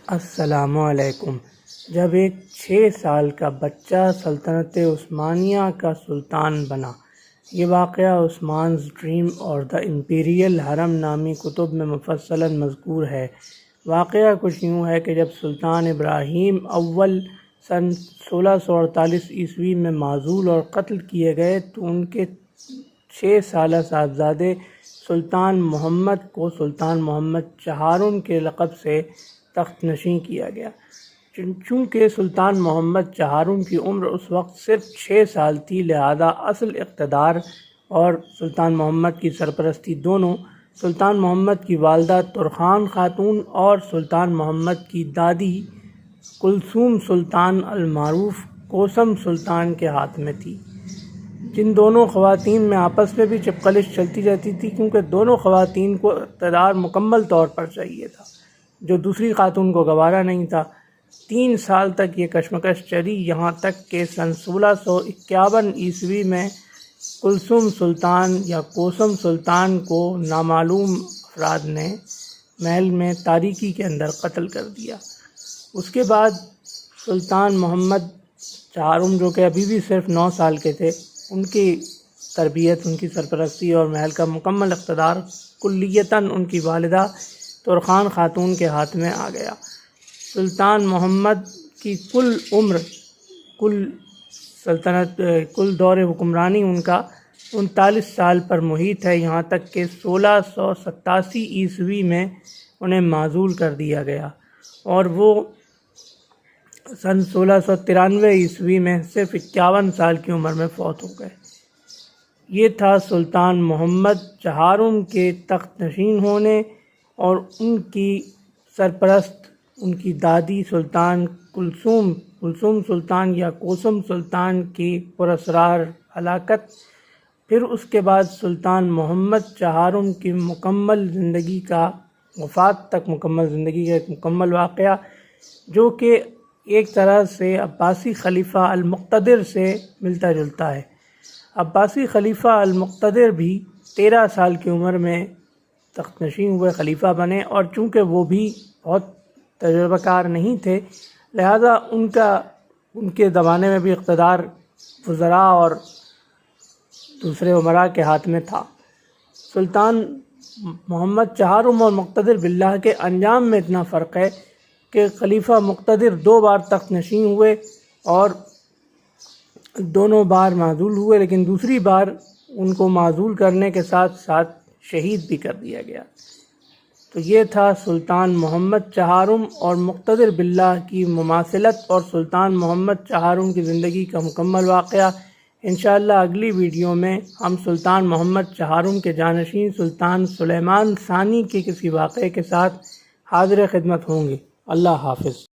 السلام علیکم۔ جب ایک 6 سال کا بچہ سلطنت عثمانیہ کا سلطان بنا۔ یہ واقعہ عثمان's ڈریم اور دا امپیریل حرم نامی کتب میں مفصلاً مذکور ہے۔ واقعہ کچھ یوں ہے کہ جب سلطان ابراہیم اول سن 1648 عیسوی میں معزول اور قتل کیے گئے تو ان کے 6 سالہ صاحبزادے سلطان محمد کو سلطان محمد چہارم کے لقب سے تخت نشین کیا گیا۔ چونکہ سلطان محمد چہارم کی عمر اس وقت صرف 6 سال تھی، لہذا اصل اقتدار اور سلطان محمد کی سرپرستی دونوں سلطان محمد کی والدہ ترخان خاتون اور سلطان محمد کی دادی کلثوم سلطان المعروف کوثم سلطان کے ہاتھ میں تھی، جن دونوں خواتین میں آپس میں بھی چپقلش چلتی رہتی تھی، کیونکہ دونوں خواتین کو اقتدار مکمل طور پر چاہیے تھا، جو دوسری خاتون کو گوارا نہیں تھا۔ 3 سال تک یہ کشمکش چلی، یہاں تک کہ سن 1651 عیسوی میں کلثوم سلطان یا کوثم سلطان کو نامعلوم افراد نے محل میں تاریکی کے اندر قتل کر دیا۔ اس کے بعد سلطان محمد چہارم، جو کہ ابھی بھی صرف 9 سال کے تھے، ان کی تربیت، ان کی سرپرستی اور محل کا مکمل اقتدار کلیتاً ان کی والدہ ترخان خاتون کے ہاتھ میں آ گیا۔ سلطان محمد کی کل عمر، کل دور حکمرانی ان کا 39 سال پر محیط ہے، یہاں تک کہ 1687 عیسوی میں انہیں معزول کر دیا گیا اور وہ سن 1693 عیسوی میں صرف 51 سال کی عمر میں فوت ہو گئے۔ یہ تھا سلطان محمد چہارم کے تخت نشین ہونے اور ان کی سرپرست ان کی دادی سلطان کلثوم سلطان یا کوثم سلطان کی پراسرار ہلاکت۔ پھر اس کے بعد سلطان محمد چہارم کی مکمل زندگی کا، وفات تک مکمل زندگی کا ایک مکمل واقعہ، جو کہ ایک طرح سے عباسی خلیفہ المقتدر سے ملتا جلتا ہے۔ عباسی خلیفہ المقتدر بھی 13 سال کی عمر میں تخت نشین ہوئے، خلیفہ بنے، اور چونکہ وہ بھی بہت تجربہ کار نہیں تھے، لہذا ان کے زمانے میں بھی اقتدار وزراء اور دوسرے امراء کے ہاتھ میں تھا۔ سلطان محمد چہارم اور مقتدر باللہ کے انجام میں اتنا فرق ہے کہ خلیفہ مقتدر 2 بار تخت نشین ہوئے اور دونوں بار معزول ہوئے، لیکن دوسری بار ان کو معزول کرنے کے ساتھ ساتھ شہید بھی کر دیا گیا۔ تو یہ تھا سلطان محمد چہارم اور مقتدر باللہ کی مماثلت اور سلطان محمد چہارم کی زندگی کا مکمل واقعہ۔ انشاءاللہ اگلی ویڈیو میں ہم سلطان محمد چہارم کے جانشین سلطان سلیمان ثانی کے کسی واقعے کے ساتھ حاضر خدمت ہوں گے۔ اللہ حافظ۔